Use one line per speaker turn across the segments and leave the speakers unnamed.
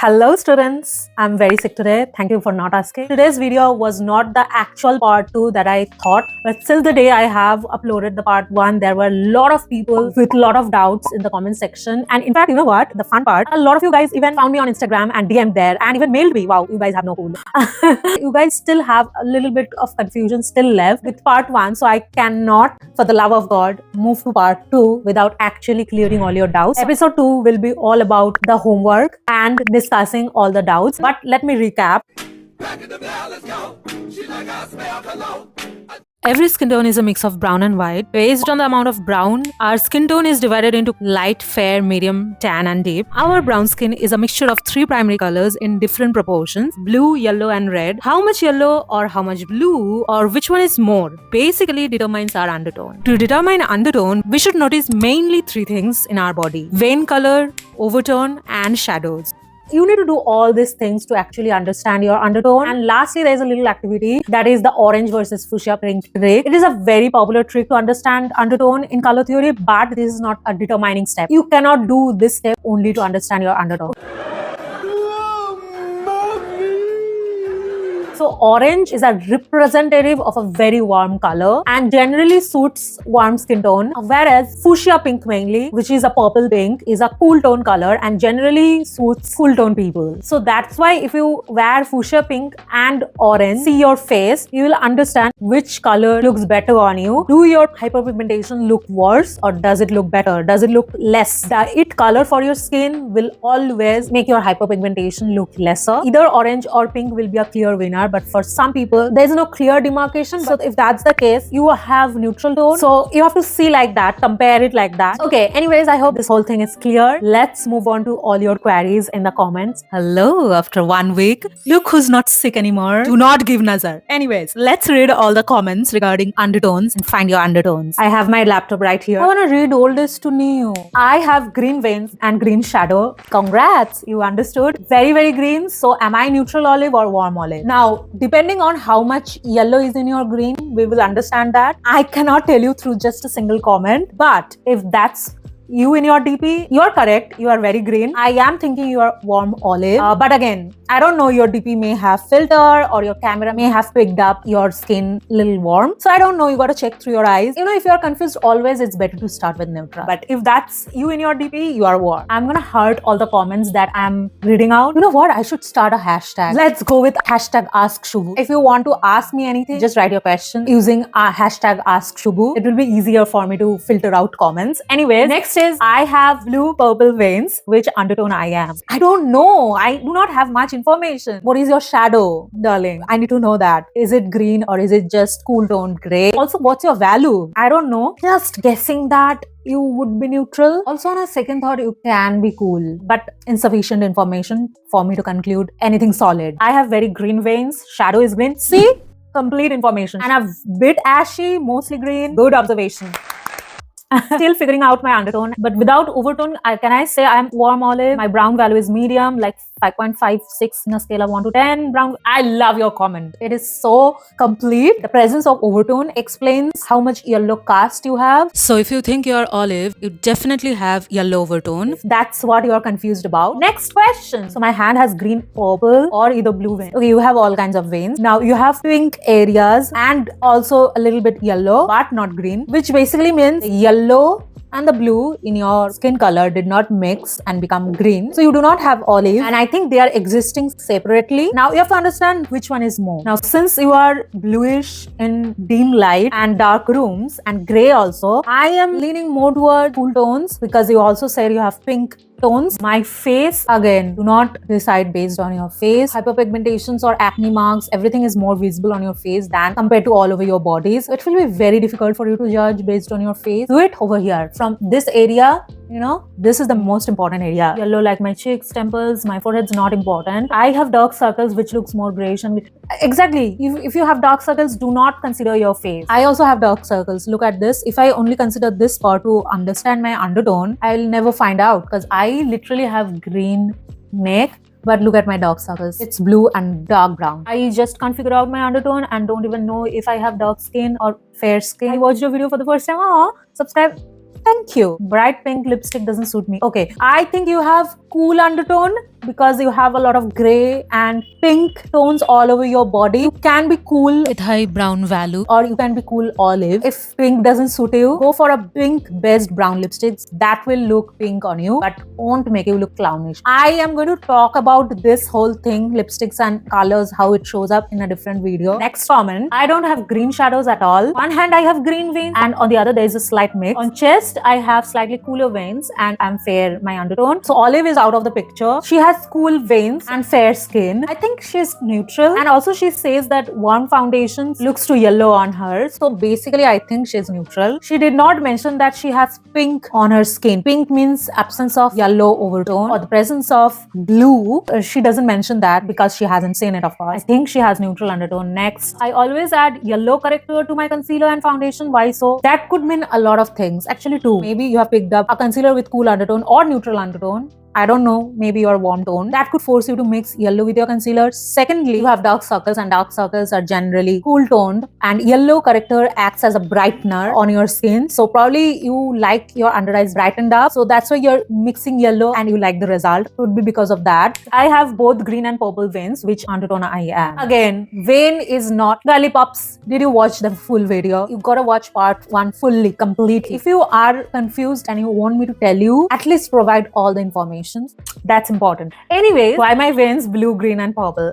Hello students, I'm very sick today. Thank you for not asking. Today's video was not the actual part 2 that I thought, but till the day I have uploaded the part 1, there were a lot of people with a lot of doubts in the comment section. And in fact, you know what? The fun part, a lot of you guys even found me on Instagram and DM'd there and even mailed me. Wow, you guys have no cool. You guys still have a little bit of confusion still left with part 1, so I cannot, for the love of God, move to part 2 without actually clearing all your doubts. Episode 2 will be all about the homework and discussing all the doubts. But let me recap. Every skin tone is a mix of brown and white. Based on the amount of brown, our skin tone is divided into light, fair, medium, tan and deep. Our brown skin is a mixture of 3 primary colors in different proportions: blue, yellow and red. How much yellow or how much blue or which one is more basically determines our undertone. To determine undertone, we should notice mainly 3 things in our body: vein color, overtone and shadows. You need to do all these things to actually understand your undertone. And lastly, there is a little activity that is the orange versus fuchsia pink trick. It is a very popular trick to understand undertone in color theory, but this is not a determining step. You cannot do this step only to understand your undertone. So orange is a representative of a very warm color and generally suits warm skin tone, whereas fuchsia pink mainly, which is a purple pink, is a cool tone color and generally suits cool tone people. So that's why if you wear fuchsia pink and orange, see your face, you will understand which color looks better on you. Do your hyperpigmentation look worse or does it look better? Does it look less? The it color for your skin will always make your hyperpigmentation look lesser. Either orange or pink will be a clear winner. But for some people, there is no clear demarcation. So if that's the case, you have neutral tone. So you have to see like that, compare it like that. Okay, anyways, I hope this whole thing is clear. Let's move on to all your queries in the comments. Hello, after 1 week. Look who's not sick anymore. Do not give nazar. Anyways, let's read all the comments regarding undertones and find your undertones. I have my laptop right here. I want to read oldest to new. I have green veins and green shadow. Congrats, you understood. Very, very green. So am I neutral olive or warm olive? Now, depending on how much yellow is in your green, we will understand that. I cannot tell you through just a single comment, but if that's you in your DP, you are correct. You are very green. I am thinking you are warm olive. But again, I don't know, your DP may have filter or your camera may have picked up your skin little warm. So I don't know, you got to check through your eyes. You know, if you are confused, always it's better to start with neutral. But if that's you in your DP, you are warm. I'm gonna hurt all the comments that I'm reading out. You know what? I should start a hashtag. Let's go with hashtag Ask Shubhu. If you want to ask me anything, just write your question using hashtag Ask Shubhu. It will be easier for me to filter out comments. Anyways, next is I have blue purple veins. Which undertone I am? I don't know. I do not have much information. What is your shadow, darling? I need to know that. Is it green or is it just cool tone gray? Also, what's your value? I don't know. Just guessing that you would be neutral. Also, on a second thought, you can be cool, but insufficient information for me to conclude anything solid. I have very green veins. Shadow is green. See? Complete information. And a bit ashy, mostly green. Good observation. Still figuring out my undertone, but without overtone, can I say I'm warm olive? My brown value is medium, like 5.56 in a scale of 1 to 10. Brown. I love your comment. It is so complete. The presence of overtone explains how much yellow cast you have. So if you think you're olive, you definitely have yellow overtone. If that's what you're confused about. Next question. So my hand has green, purple or either blue vein. Okay, you have all kinds of veins. Now you have pink areas and also a little bit yellow, but not green, which basically means yellow and the blue in your skin color did not mix and become green. So you do not have olive, and I think they are existing separately. Now you have to understand which one is more. Now since you are bluish in dim light and dark rooms and gray also, I am leaning more toward cool tones because you also said you have pink tones. My face, again, do not decide based on your face. Hyperpigmentations or acne marks, everything is more visible on your face than compared to all over your bodies. It will be very difficult for you to judge based on your face. Do it over here. From this area, you know, this is the most important area. Yellow like my cheeks, temples, my forehead's not important. I have dark circles which looks more grayish and exactly. If you have dark circles, do not consider your face. I also have dark circles. Look at this. If I only consider this part to understand my undertone, I'll never find out because I literally have green neck. But look at my dark circles. It's blue and dark brown. I just can't figure out my undertone and don't even know if I have dark skin or fair skin. I watched your video for the first time. Subscribe. Thank you. Bright pink lipstick doesn't suit me. Okay, I think you have cool undertone because you have a lot of gray and pink tones all over your body. You can be cool with high brown value, or you can be cool olive. If pink doesn't suit you, go for a pink based brown lipsticks. That will look pink on you but won't make you look clownish. I am going to talk about this whole thing, lipsticks and colors, how it shows up, in a different video. Next comment. I don't have green shadows at all. One hand I have green veins and on the other there is a slight mix. On chest I have slightly cooler veins and I'm fair, my undertone. So olive is out of the picture. She has cool veins and fair skin. I think she's neutral, and also she says that warm foundation looks too yellow on her. So basically I think she's neutral. She did not mention that she has pink on her skin. Pink means absence of yellow overtone or the presence of blue. She doesn't mention that because she hasn't seen it, of course. I think she has neutral undertone. Next, I always add yellow corrector to my concealer and foundation. Why so? That could mean a lot of things. Actually two. Maybe you have picked up a concealer with cool undertone or neutral undertone. I don't know, maybe you're warm tone. That could force you to mix yellow with your concealer. Secondly, you have dark circles, and dark circles are generally cool toned, and yellow corrector acts as a brightener on your skin. So probably you like your under eyes brightened up. So that's why you're mixing yellow and you like the result. Could be because of that. I have both green and purple veins, which undertone I am. Again, vein is not lollipops. Did you watch the full video? You gotta watch part 1 fully, completely. If you are confused and you want me to tell you, at least provide all the information. That's important. Anyways, why my veins blue, green and purple?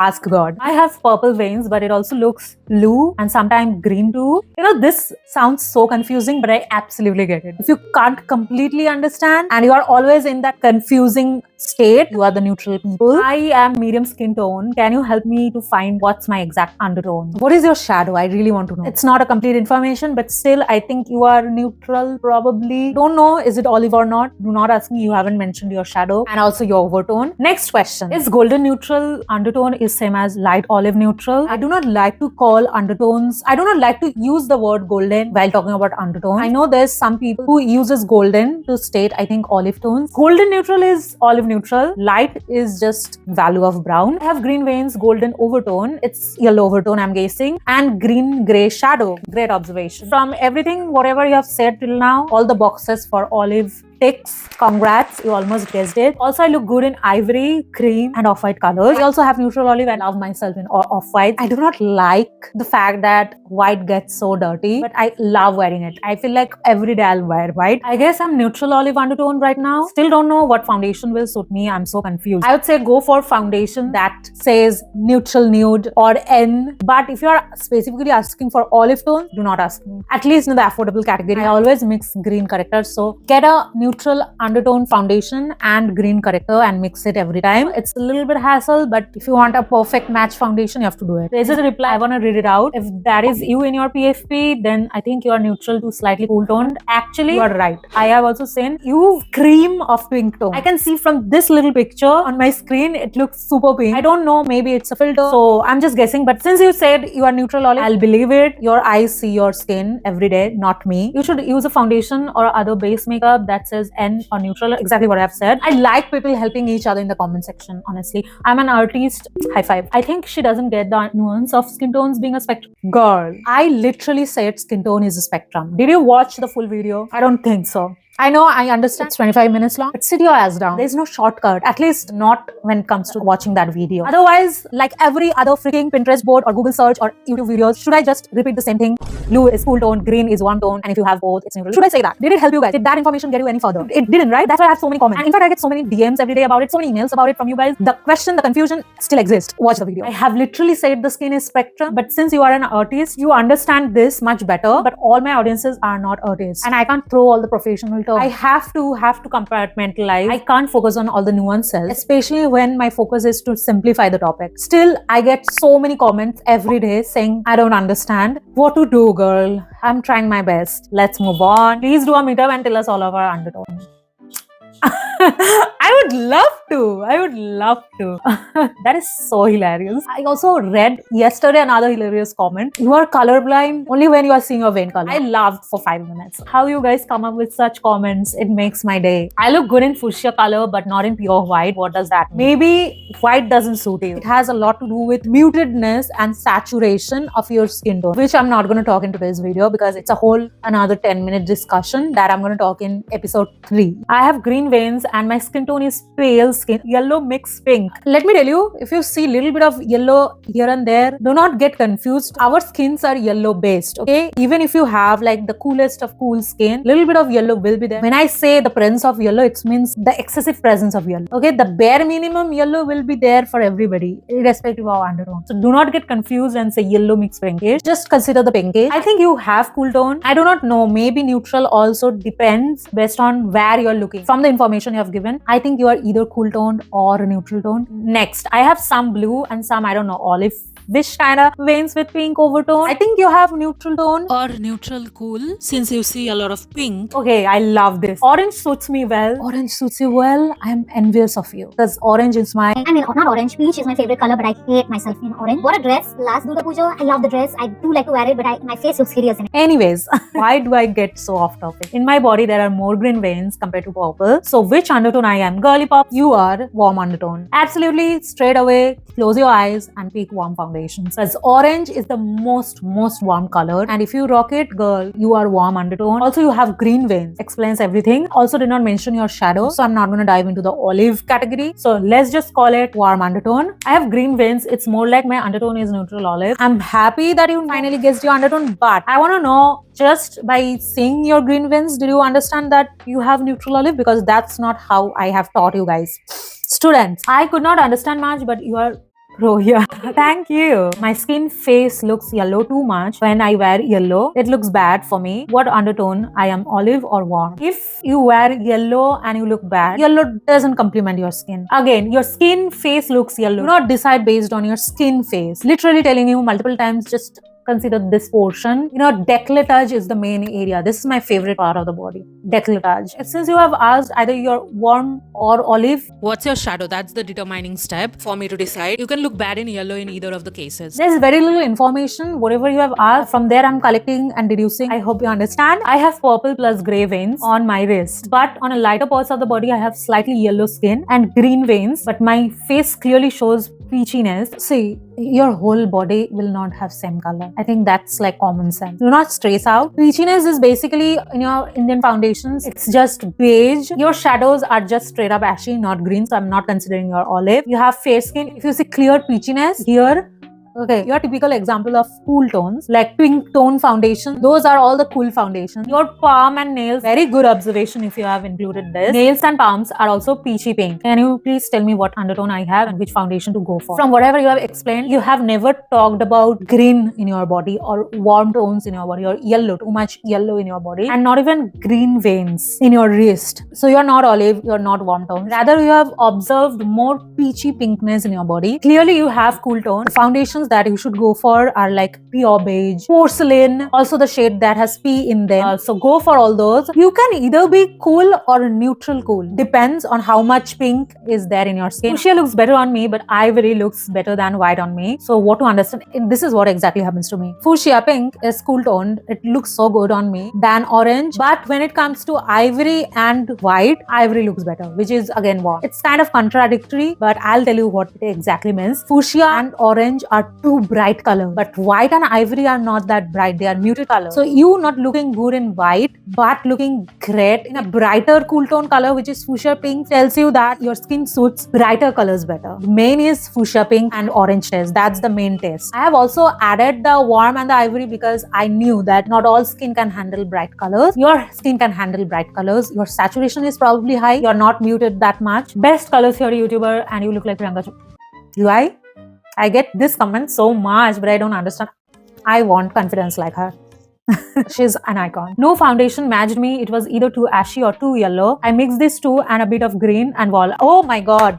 Ask God. I have purple veins, but it also looks blue and sometimes green too. You know, this sounds so confusing, but I absolutely get it. If you can't completely understand and you are always in that confusing state, you are the neutral people. I am medium skin tone. Can you help me to find what's my exact undertone? What is your shadow? I really want to know. It's not a complete information, but still I think you are neutral probably. Don't know, is it olive or not? Do not ask me, you haven't mentioned your shadow and also your overtone. Next question. Is golden neutral undertone is same as light olive neutral? I do not like to call undertones. I do not like to use the word golden while talking about undertone. I know there's some people who uses golden to state, I think, olive tones. Golden neutral is olive neutral. Light is just value of brown. I have green veins, golden overtone. It's yellow overtone, I'm guessing, and green gray shadow. Great observation. From everything, whatever you have said till now, all the boxes for olive ticks. Congrats, you almost guessed it. Also, I look good in ivory, cream and off-white colors. I also have neutral olive. I love myself in off-white. I do not like the fact that white gets so dirty, but I love wearing it. I feel like every day I'll wear white. I guess I'm neutral olive undertone right now. Still don't know what foundation will suit me. I'm so confused. I would say go for foundation that says neutral nude or N. But if you are specifically asking for olive tone, do not ask me. At least in the affordable category, I always mix green corrector. So get a neutral undertone foundation and green corrector and mix it every time. It's a little bit hassle, but if you want a perfect match foundation, you have to do it. There's a reply. I want to read it out. If that is you in your PFP, then I think you are neutral to slightly cool toned. Actually, you are right. I have also seen you cream of pink tone. I can see from this little picture on my screen, it looks super pink. I don't know, maybe it's a filter. So I'm just guessing, but since you said you are neutral olive, I'll believe it. Your eyes see your skin every day, not me. You should use a foundation or other base makeup that says N or neutral, exactly what I've said. I like people helping each other in the comment section, honestly. I'm an artist, high five. I think she doesn't get the nuance of skin tones being a spectrum. Girl, I literally said skin tone is a spectrum. Did you watch the full video? I don't think so. I know, I understand it's 25 minutes long, but sit your ass down. There's no shortcut, at least not when it comes to watching that video. Otherwise, like every other freaking Pinterest board or Google search or YouTube videos, should I just repeat the same thing? Blue is cool tone, green is warm tone, and if you have both, it's neutral. Should I say that? Did it help you guys? Did that information get you any further? It didn't, right? That's why I have so many comments. And in fact, I get so many DMs every day about it, so many emails about it from you guys. The question, the confusion still exists. Watch the video. I have literally said the skin is spectrum, but since you are an artist, you understand this much better, but all my audiences are not artists. And I can't throw all the professional terms. I have to compartmentalize. I can't focus on all the nuances, especially when my focus is to simplify the topic. Still, I get so many comments every day saying, I don't understand. What to do, girl? I'm trying my best. Let's move on. Please do a meetup and tell us all of our undertones. I would love to. I would love to. That is so hilarious. I also read yesterday another hilarious comment. You are colorblind only when you are seeing your vein color. I laughed for 5 minutes. How you guys come up with such comments, it makes my day. I look good in fuchsia color but not in pure white. What does that mean? Maybe white doesn't suit you. It has a lot to do with mutedness and saturation of your skin tone, which I'm not going to talk in today's video because it's a whole another 10-minute discussion that I'm going to talk in episode 3. I have green green veins and my skin tone is pale skin, yellow mixed pink. Let me tell you, if you see little bit of yellow here and there, do not get confused. Our skins are yellow based, okay? Even if you have like the coolest of cool skin, little bit of yellow will be there. When I say the presence of yellow, it means the excessive presence of yellow, okay? The bare minimum yellow will be there for everybody, irrespective of undertone. So do not get confused and say yellow mixed pinkish. Just consider the pinkish. I think you have cool tone. I do not know, maybe neutral also depends based on where you're looking. From the information you have given, I think you are either cool toned or neutral toned. Next, I have some blue and some, I don't know, olive wish kind of veins with pink overtone. I think you have neutral tone
or neutral cool, since you see a lot of pink.
Okay, I love this. Orange suits me well. Orange suits you well. I am envious of you because orange is my...
I mean, not orange. Peach is my favorite color, but I hate myself in orange. What a dress. Last Durga Puja, I love the dress. I do like to wear it, but my face looks hideous in it.
Anyways, why do I get so off topic? In my body, there are more green veins compared to purple. So which undertone I am? Girly pop, you are warm undertone. Absolutely straight away, close your eyes and pick warm foundations. Because orange is the most warm color. And if you rock it, girl, you are warm undertone. Also, you have green veins. Explains everything. Also did not mention your shadow. So I'm not going to dive into the olive category. So let's just call it warm undertone. I have green veins. It's more like my undertone is neutral olive. I'm happy that you finally guessed your undertone. But I want to know, just by seeing your green veins, did you understand that you have neutral olive? Because that's not how I have taught you guys. Students, I could not understand much, but you are pro here. Thank you. My skin face looks yellow too much when I wear yellow. It looks bad for me. What undertone? I am olive or warm. If you wear yellow and you look bad, yellow doesn't complement your skin. Again, your skin face looks yellow. Do not decide based on your skin face. Literally telling you multiple times, just consider this portion. You know, décolletage is the main area. This is my favorite part of the body. Décolletage. Since you have asked either you're warm or olive,
what's your shadow? That's the determining step for me to decide. You can look bad in yellow in either of the cases.
There's very little information. Whatever you have asked, from there I'm collecting and deducing. I hope you understand. I have purple plus grey veins on my wrist, but on a lighter parts of the body I have slightly yellow skin and green veins, but my face clearly shows peachiness. See, your whole body will not have same color. I think that's like common sense. Do not stress out. Peachiness is basically in your Indian foundations, it's just beige. Your shadows are just straight up ashy, not green, so I'm not considering your olive. You have fair skin. If you see clear peachiness here, okay, your typical example of cool tones like pink tone foundation, those are all the cool foundations. Your palm and nails, very good observation if you have included this. Nails and palms are also peachy pink. Can you please tell me what undertone I have and which foundation to go for? From whatever you have explained, you have never talked about green in your body or warm tones in your body or yellow, too much yellow in your body, and not even green veins in your wrist. So you're not olive, you're not warm tone. Rather, you have observed more peachy pinkness in your body. Clearly, you have cool tone. The foundation that you should go for are like pure beige, porcelain, also the shade that has P in them. So go for all those. You can either be cool or neutral cool. Depends on how much pink is there in your skin. Fuchsia looks better on me, but ivory looks better than white on me. So what to understand? This is what exactly happens to me. Fuchsia pink is cool toned. It looks so good on me than orange. But when it comes to ivory and white, ivory looks better, which is again warm. It's kind of contradictory, but I'll tell you what it exactly means. Fuchsia and orange are too bright color, but white and ivory are not that bright. They are muted color. So you not looking good in white, but looking great in a brighter cool tone color, which is fuchsia pink, tells you that your skin suits brighter colors better. The main is fuchsia pink and orange test. That's the main test. I have also added the warm and the ivory because I knew that not all skin can handle bright colors. Your skin can handle bright colors. Your saturation is probably high. You're not muted that much. Best colors, you're a YouTuber and you look like Priyanka. Do I get this comment so much, but I don't understand. I want confidence like her. She's an icon. No foundation matched me. It was either too ashy or too yellow. I mixed these two and a bit of green and voila. Oh my god.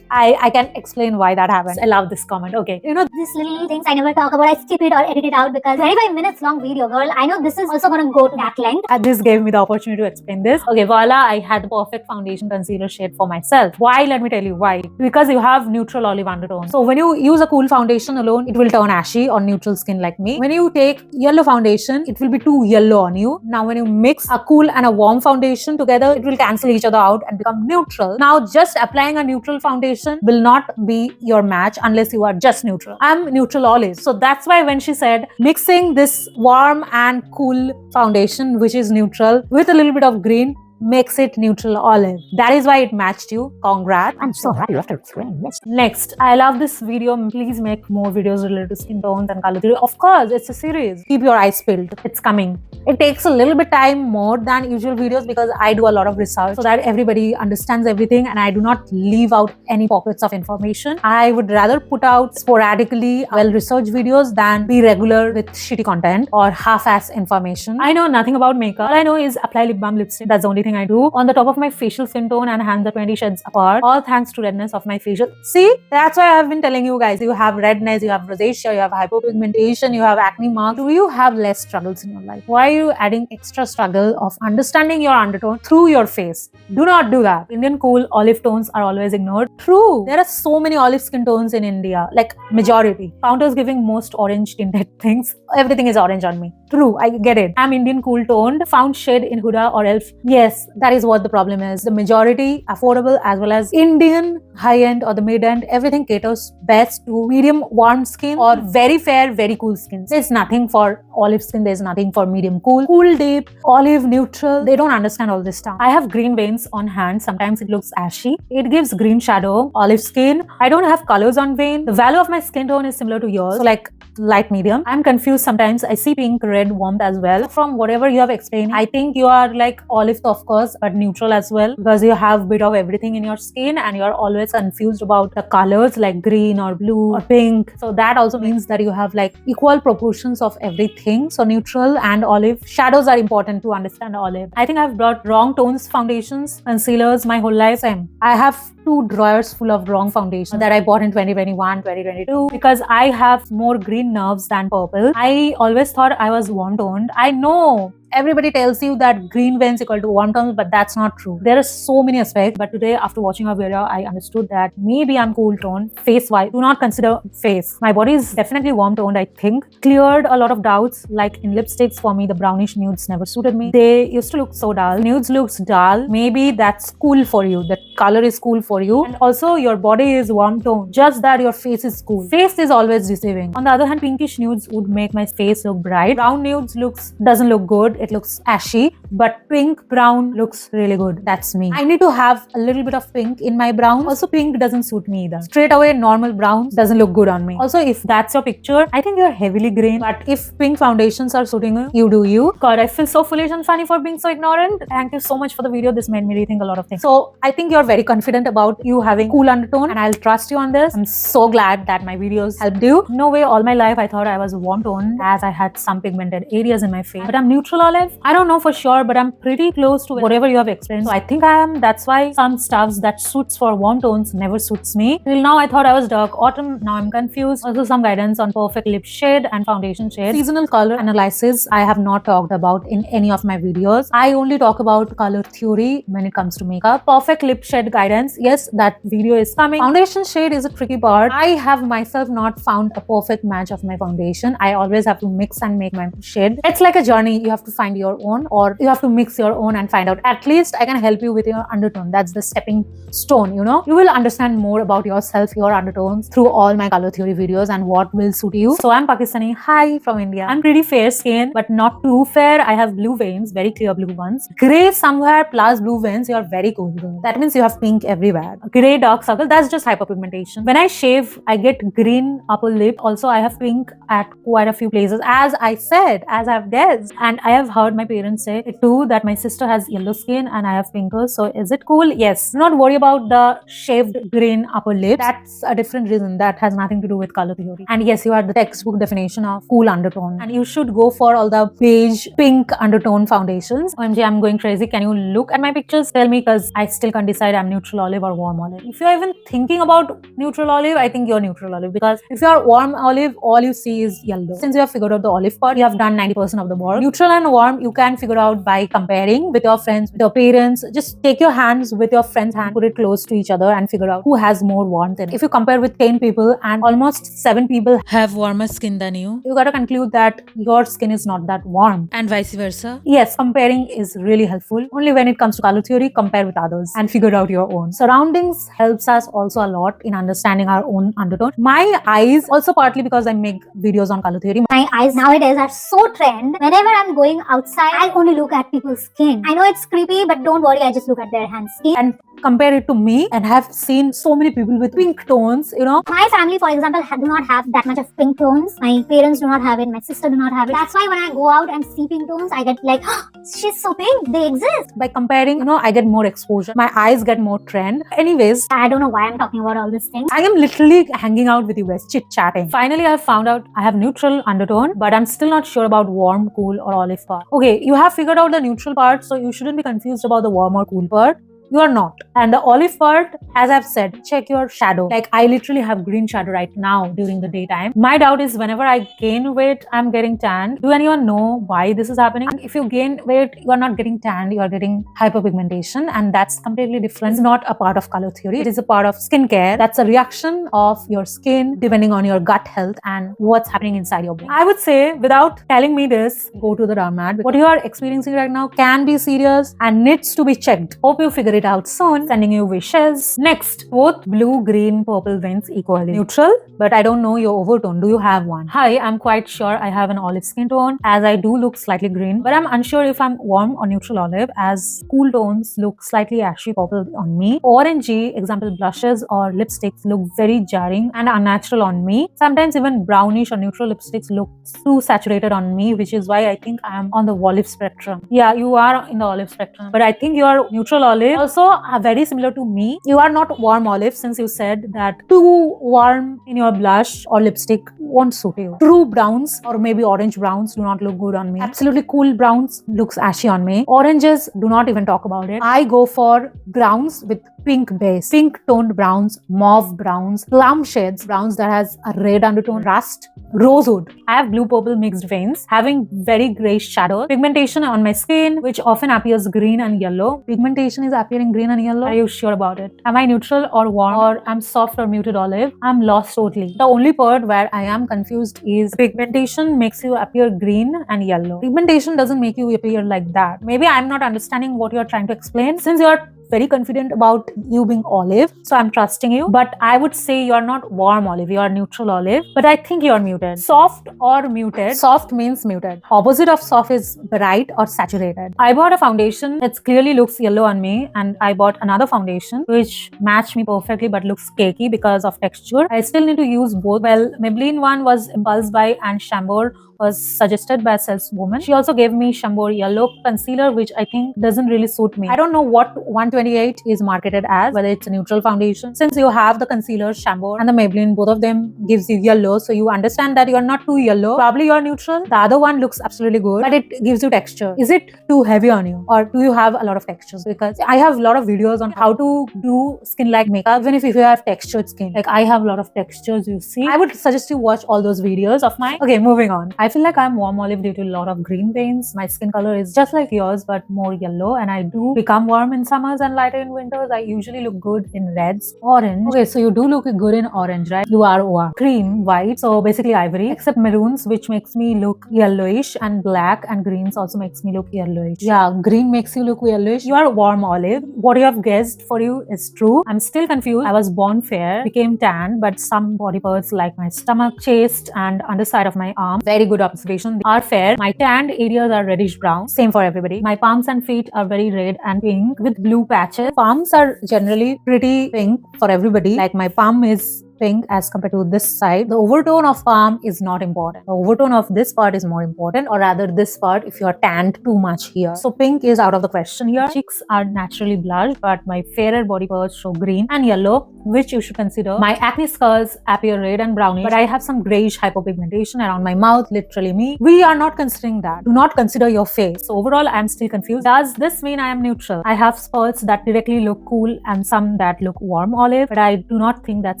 I can explain why that happens. I love this comment. Okay.
You know, these little things I never talk about, I skip it or edit it out because 25 minutes long video, girl. I know this is also going to go to that length.
This gave me the opportunity to explain this. Okay, voila. I had the perfect foundation concealer shade for myself. Why? Let me tell you why. Because you have neutral olive undertone. So when you use a cool foundation alone, it will turn ashy on neutral skin like me. When you take yellow foundation, it will be too yellow on you. Now when you mix a cool and a warm foundation together, it will cancel each other out and become neutral. Now just applying a neutral foundation will not be your match unless you are just neutral. I'm neutral olive. So that's why when she said mixing this warm and cool foundation, which is neutral, with a little bit of green, makes it neutral olive. That is why it matched you. Congrats.
I'm so happy after explaining this.
Next, I love this video. Please make more videos related to skin tones and color theory. Of course, it's a series. Keep your eyes peeled. It's coming. It takes a little bit time more than usual videos because I do a lot of research so that everybody understands everything and I do not leave out any pockets of information. I would rather put out sporadically well-researched videos than be regular with shitty content or half-ass information. I know nothing about makeup. All I know is apply lip balm, lipstick. That's the only thing I do. On the top of my facial skin tone and hands are 20 shades apart. All thanks to redness of my facial. See, that's why I have been telling you guys. You have redness, you have rosacea, you have hypopigmentation, you have acne marks. Do you have less struggles in your life? Why are you adding extra struggle of understanding your undertone through your face? Do not do that. Indian cool olive tones are always ignored. True, there are so many olive skin tones in India, like majority. Counters giving most orange tinted things. Everything is orange on me. True, I get it. I'm Indian cool toned, found shade in Huda or Elf. Yes, that is what the problem is. The majority, affordable as well as Indian high-end or the mid-end, everything caters best to medium warm skin or very fair, very cool skin. There's nothing for olive skin, there's nothing for medium cool, cool deep, olive neutral. They don't understand all this stuff. I have green veins on hands. Sometimes it looks ashy. It gives green shadow, olive skin. I don't have colors on vein. The value of my skin tone is similar to yours. So like light medium. I'm confused sometimes. I see pink, red, warmth as well. From whatever you have explained, I think you are like olive of course, but neutral as well because you have a bit of everything in your skin and you're always confused about the colors like green or blue or pink. So that also means that you have like equal proportions of everything. So neutral and olive. Shadows are important to understand olive. I think I've brought wrong tones, foundations, concealers my whole life. Same. I have 2 drawers full of wrong foundation that I bought in 2021, 2022 because I have more green nerves than purple. I always thought I was warm toned. I know everybody tells you that green veins equal to warm tones, but that's not true. There are so many aspects, but today after watching our video, I understood that maybe I'm cool toned. Face-wise, do not consider face. My body is definitely warm toned, I think. Cleared a lot of doubts, like in lipsticks for me, the brownish nudes never suited me. They used to look so dull. Nudes looks dull. Maybe that's cool for you. The color is cool for you. And also your body is warm toned. Just that your face is cool. Face is always deceiving. On the other hand, pinkish nudes would make my face look bright. Brown nudes doesn't look good. It looks ashy, but pink brown looks really good. That's me. I need to have a little bit of pink in my brown. Also, pink doesn't suit me either. Straight away, normal brown doesn't look good on me. Also, if that's your picture, I think you're heavily green. But if pink foundations are suiting you, you do you. God, I feel so foolish and funny for being so ignorant. Thank you so much for the video. This made me rethink a lot of things. So I think you're very confident about you having cool undertone, and I'll trust you on this. I'm so glad that my videos helped you. No way, all my life I thought I was warm toned as I had some pigmented areas in my face. But I'm neutral olive. I don't know for sure, but I'm pretty close to whatever you have explained. So I think I am. That's why some stuffs that suits for warm tones never suits me. Till now I thought I was dark autumn. Now I'm confused. Also some guidance on perfect lip shade and foundation shade. Seasonal color analysis I have not talked about in any of my videos. I only talk about color theory when it comes to makeup. Perfect lip shade guidance. Yes, that video is coming. Foundation shade is a tricky part. I have myself not found a perfect match of my foundation. I always have to mix and make my shade. It's like a journey. You have to find your own, or you have to mix your own and find out. At least I can help you with your undertone. That's the stepping stone, you know. You will understand more about yourself, your undertones through all my color theory videos and what will suit you. So I'm Pakistani. Hi from India. I'm pretty fair skin, but not too fair. I have blue veins, very clear blue ones. Gray somewhere plus blue veins. You're very cool. That means you have pink everywhere. Gray dark circle. That's just hyperpigmentation. When I shave, I get green upper lip. Also, I have pink at quite a few places. As I said, as I've guessed, and I have heard my parents say it too that my sister has yellow skin and I have pinkers. So is it cool? Yes. Do not worry about the shaved green upper lip. That's a different reason. That has nothing to do with color theory. And yes, you are the textbook definition of cool undertone. And you should go for all the beige pink undertone foundations. OMG, I'm going crazy. Can you look at my pictures? Tell me, because I still can't decide I'm neutral olive or warm olive. If you're even thinking about neutral olive, I think you're neutral olive, because if you're warm olive, all you see is yellow. Since you have figured out the olive part, you have done 90% of the work. Neutral and warm, you can figure out by comparing with your friends, with your parents. Just take your hands with your friend's hand, put it close to each other and figure out who has more warmth in it. If you compare with 10 people and almost 7 people
Have warmer skin than you,
you gotta conclude that your skin is not that warm.
and vice versa.
Yes, comparing is really helpful. Only when it comes to color theory, compare with others and figure out your own. Surroundings helps us also a lot in understanding our own undertone. My eyes, also partly because I make videos on color theory.
My eyes nowadays are so trend. Whenever I'm going outside, I only look at people's skin. I know it's creepy, but don't worry, I just look at their hands skin.
And compare it to me, and have seen so many people with pink tones,
My family, for example, do not have that much of pink tones. My parents do not have it. My sister do not have it. That's why when I go out and see pink tones, I get like, oh, she's so pink. They exist.
By comparing, I get more exposure. My eyes get more trend. Anyways,
I don't know why I'm talking about all these things.
I am literally hanging out with you guys, chit-chatting. Finally, I have found out I have neutral undertone, but I'm still not sure about warm, cool, or olive part. Okay, you have figured out the neutral part, so you shouldn't be confused about the warm or cool part. You are not. And the olive part, as I've said, check your shadow. Like, I literally have green shadow right now during the daytime. My doubt is whenever I gain weight, I'm getting tanned. Do anyone know why this is happening? If you gain weight, you are not getting tanned, you are getting hyperpigmentation, and that's completely different. It's not a part of color theory. It is a part of skincare. That's a reaction of your skin depending on your gut health and what's happening inside your brain. I would say, without telling me this, go to the dermat. What you are experiencing right now can be serious and needs to be checked. Hope you figure it out soon. Sending you wishes. Next, both blue, green, purple veins equally neutral, but I don't know your overtone. Do you have one? Hi, I'm quite sure I have an olive skin tone, as I do look slightly green, but I'm unsure if I'm warm or neutral olive, as cool tones look slightly ashy purple on me. Orangey, example blushes or lipsticks, look very jarring and unnatural on me. Sometimes even brownish or neutral lipsticks look too saturated on me, which is why I think I'm on the olive spectrum. Yeah, you are in the olive spectrum, but I think you're neutral olive. Also, are very similar to me. You are not warm olive, since you said that too warm in your blush or lipstick won't suit you. True browns or maybe orange browns do not look good on me. Absolutely cool browns looks ashy on me. Oranges, do not even talk about it. I go for browns with pink base, pink toned browns, mauve browns, plum shades, browns that has a red undertone, rust, rosewood. I have blue purple mixed veins, having very grayish shadow. Pigmentation on my skin, which often appears green and yellow. Pigmentation is appearing green and yellow. Are you sure about it? Am I neutral or warm, or I'm soft or muted olive? I'm lost totally. The only part where I am confused is pigmentation makes you appear green and yellow. Pigmentation doesn't make you appear like that. Maybe I'm not understanding what you're trying to explain, since you're very confident about you being olive, so I'm trusting you. But I would say you're not warm olive, you are neutral olive, but I think you're muted. Soft or muted. Soft means muted. Opposite of soft is bright or saturated. I bought a foundation, it clearly looks yellow on me, and I bought another foundation which matched me perfectly but looks cakey because of texture. I still need to use both. Well, Maybelline one was impulse buy and Chambord was suggested by a saleswoman. She also gave me Chambord yellow concealer, which I think doesn't really suit me. I don't know what 128 is marketed as, whether it's a neutral foundation. Since you have the concealer, Chambord and the Maybelline, both of them gives you yellow, so you understand that you're not too yellow. Probably you're neutral. The other one looks absolutely good, but it gives you texture. Is it too heavy on you, or do you have a lot of textures? Because I have a lot of videos on how to do skin-like makeup, even if you have textured skin. Like, I have a lot of textures, you see. I would suggest you watch all those videos of mine. Okay, moving on. I feel like I'm warm olive due to a lot of green veins. My skin color is just like yours, but more yellow, and I do become warm in summers and lighter in winters. I usually look good in reds. Orange. Okay, so you do look good in orange, right? You are warm. Cream, white, so basically ivory, except maroons, which makes me look yellowish, and black and greens also makes me look yellowish. Yeah, green makes you look yellowish. You are warm olive. What you have guessed for you is true. I'm still confused. I was born fair, became tan, but some body parts like my stomach, chest, and underside of my arm, very good observation, are fair. My tanned areas are reddish brown. Same for everybody. My palms and feet are very red and pink with blue patches. Palms are generally pretty pink for everybody. Like, my palm is pink as compared to this side. The overtone of palm is not important. The overtone of this part is more important, or rather this part if you are tanned too much here. So pink is out of the question here. Cheeks are naturally blushed, but my fairer body parts show green and yellow, which you should consider. My acne scars appear red and brownish, but I have some grayish hypopigmentation around my mouth, literally me. We are not considering that. Do not consider your face. So overall, I am still confused. Does this mean I am neutral? I have spots that directly look cool and some that look warm olive, but I do not think that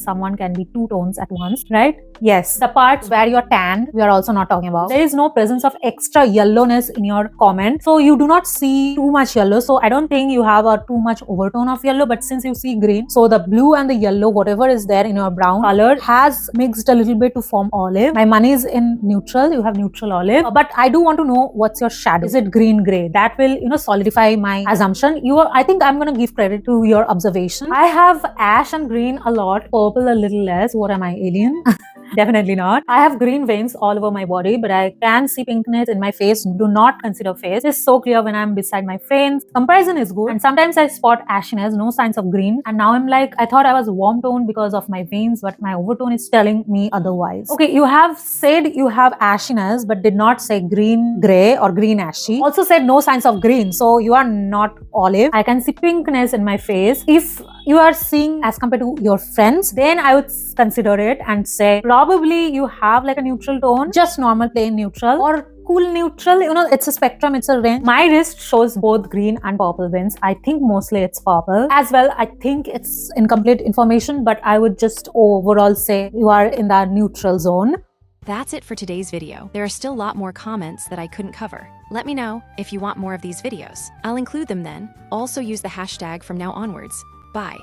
someone can be two tones at once, right? Yes, the parts where you're tanned, we are also not talking about. There is no presence of extra yellowness in your comment, so you do not see too much yellow. So I don't think you have a too much overtone of yellow, but since you see green, so the blue and the yellow, whatever is there in your brown color, has mixed a little bit to form olive. My money is in neutral. You have neutral olive, but I do want to know what's your shadow. Is it green gray? That will, solidify my assumption. I think I'm gonna give credit to your observation. I have ash and green a lot, purple a little less. What am I, alien? Definitely not. I have green veins all over my body, but I can see pinkness in my face. Do not consider face. It's so clear when I'm beside my friends. Comparison is good. And sometimes I spot ashiness, no signs of green. And now I'm like, I thought I was warm tone because of my veins, but my overtone is telling me otherwise. Okay, you have said you have ashiness, but did not say green gray or green ashy. Also said no signs of green. So you are not olive. I can see pinkness in my face. If you are seeing as compared to your friends, then I would consider it and say probably you have like a neutral tone, just normal plain neutral or cool neutral. You know, it's a spectrum, it's a range. My wrist shows both green and purple veins. I think mostly it's purple as well. I think it's incomplete information, but I would just overall say you are in the neutral zone.
That's it for today's video. There are still a lot more comments that I couldn't cover. Let me know if you want more of these videos. I'll include them then. Also use the hashtag from now onwards. Bye.